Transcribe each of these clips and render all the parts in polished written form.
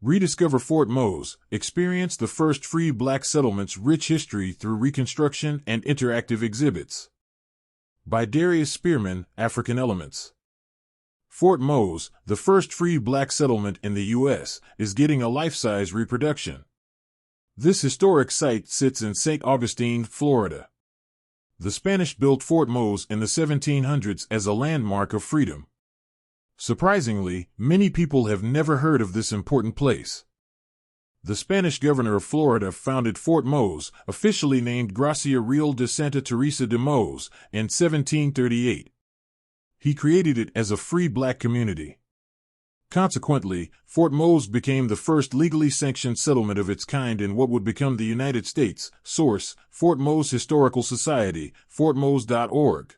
Rediscover Fort Mose, experience the first free black settlement's rich history through reconstruction and interactive exhibits. By Darius Spearman, African Elements. Fort Mose, the first free black settlement in the U.S., is getting a life-size reproduction. This historic site sits in St. Augustine, Florida. The Spanish built Fort Mose in the 1700s as a landmark of freedom. Surprisingly, many people have never heard of this important place. The Spanish governor of Florida founded Fort Mose, officially named Gracia Real de Santa Teresa de Mose, in 1738. He created it as a free black community. Consequently, Fort Mose became the first legally sanctioned settlement of its kind in what would become the United States. Source: Fort Mose Historical Society, fortmose.org.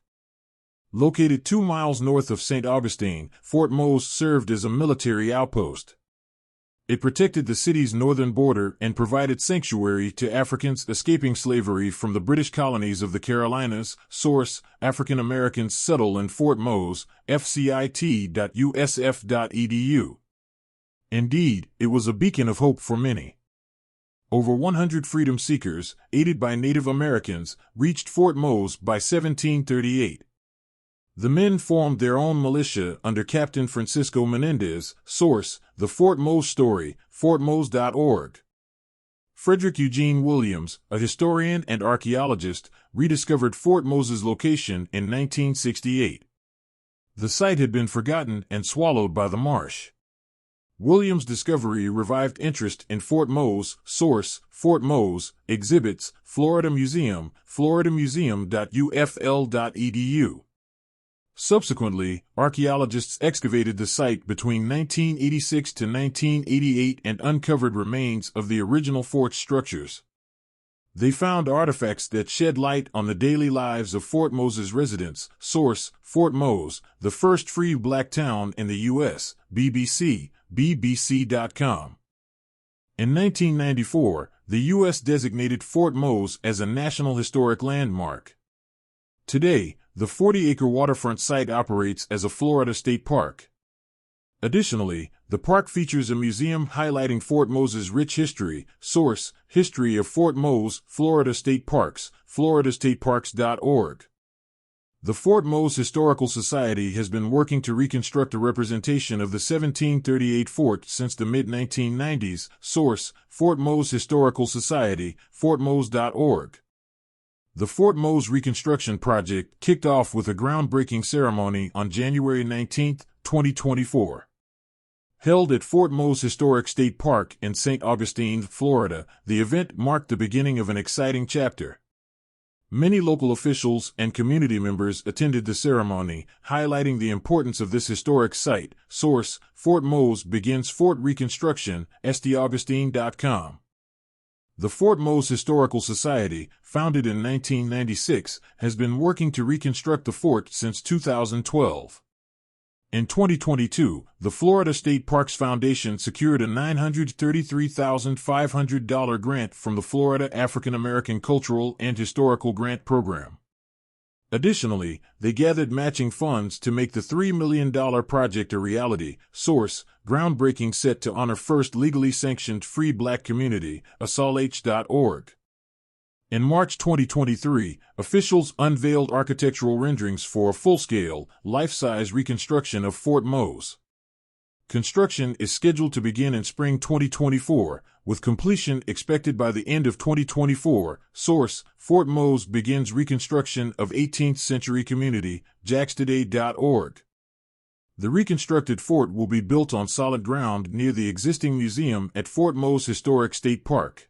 Located 2 miles north of St. Augustine, Fort Mose served as a military outpost. It protected the city's northern border and provided sanctuary to Africans escaping slavery from the British colonies of the Carolinas. Source: African Americans settle in Fort Mose, fcit.usf.edu. Indeed, it was a beacon of hope for many. Over 100 freedom seekers, aided by Native Americans, reached Fort Mose by 1738. The men formed their own militia under Captain Francisco Menendez. Source: The Fort Mose Story, fortmose.org. Frederick Eugene Williams, a historian and archaeologist, rediscovered Fort Mose's location in 1968. The site had been forgotten and swallowed by the marsh. Williams' discovery revived interest in Fort Mose. Source: Fort Mose, Exhibits, Florida Museum, floridamuseum.ufl.edu. Subsequently, archaeologists excavated the site between 1986 to 1988 and uncovered remains of the original fort structures. They found artifacts that shed light on the daily lives of Fort Mose's residents. Source: Fort Mose, the first free black town in the U.S., BBC, bbc.com. In 1994, the U.S. designated Fort Mose as a National Historic Landmark. Today, the 40-acre waterfront site operates as a Florida state park. Additionally, the park features a museum highlighting Fort Mose's rich history. Source: History of Fort Mose, Florida State Parks, floridastateparks.org. The Fort Mose Historical Society has been working to reconstruct a representation of the 1738 fort since the mid-1990s. Source: Fort Mose Historical Society, fortmose.org. The Fort Mose Reconstruction Project kicked off with a groundbreaking ceremony on January 19, 2024. Held at Fort Mose Historic State Park in St. Augustine, Florida, the event marked the beginning of an exciting chapter. Many local officials and community members attended the ceremony, highlighting the importance of this historic site. Source: Fort Mose begins fort reconstruction, staugustine.com. The Fort Mose Historical Society, founded in 1996, has been working to reconstruct the fort since 2012. In 2022, the Florida State Parks Foundation secured a $933,500 grant from the Florida African American Cultural and Historical Grant Program. Additionally, they gathered matching funds to make the $3 million project a reality. Source: Groundbreaking set to honor first legally sanctioned free black community, asolh.org. In March 2023, officials unveiled architectural renderings for a full-scale, life-size reconstruction of Fort Mose. Construction is scheduled to begin in spring 2024, with completion expected by the end of 2024. Source: Fort Mose begins reconstruction of 18th-century community, jackstoday.org. The reconstructed fort will be built on solid ground near the existing museum at Fort Mose Historic State Park.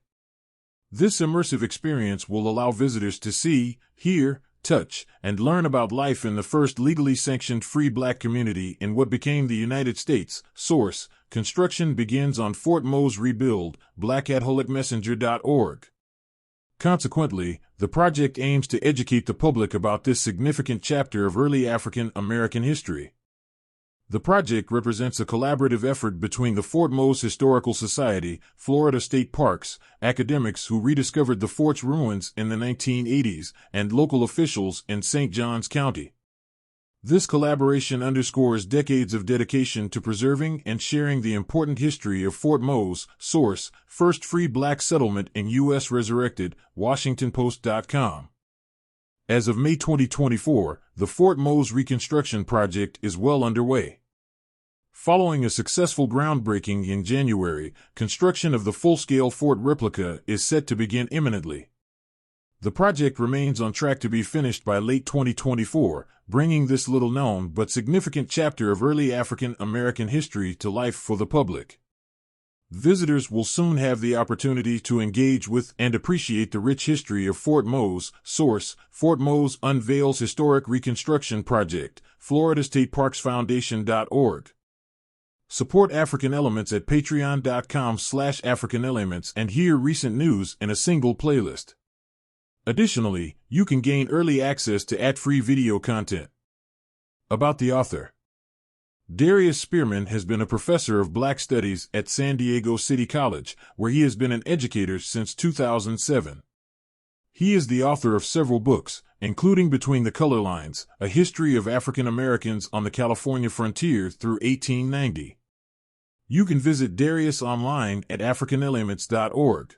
This immersive experience will allow visitors to see, hear, touch, and learn about life in the first legally sanctioned free black community in what became the United States. Source: Construction begins on Fort Mose Rebuild, black@holicmessenger.org. Consequently, the project aims to educate the public about this significant chapter of early African American history. The project represents a collaborative effort between the Fort Mose Historical Society, Florida State Parks, academics who rediscovered the fort's ruins in the 1980s, and local officials in St. Johns County. This collaboration underscores decades of dedication to preserving and sharing the important history of Fort Mose. Source: First Free Black Settlement in U.S. Resurrected, WashingtonPost.com. As of May 2024, the Fort Mose reconstruction project is well underway. Following a successful groundbreaking in January, construction of the full-scale fort replica is set to begin imminently. The project remains on track to be finished by late 2024, bringing this little-known but significant chapter of early African American history to life for the public. Visitors will soon have the opportunity to engage with and appreciate the rich history of Fort Mose. Source: Fort Mose Unveils Historic Reconstruction Project, FloridaStateParksFoundation.org. Support African Elements at patreon.com/AfricanElements and hear recent news in a single playlist. Additionally, you can gain early access to ad-free video content. About the author. Darius Spearman has been a professor of Black Studies at San Diego City College, where he has been an educator since 2007. He is the author of several books, including Between the Color Lines, A History of African Americans on the California Frontier through 1890. You can visit Darius online at africanelements.org.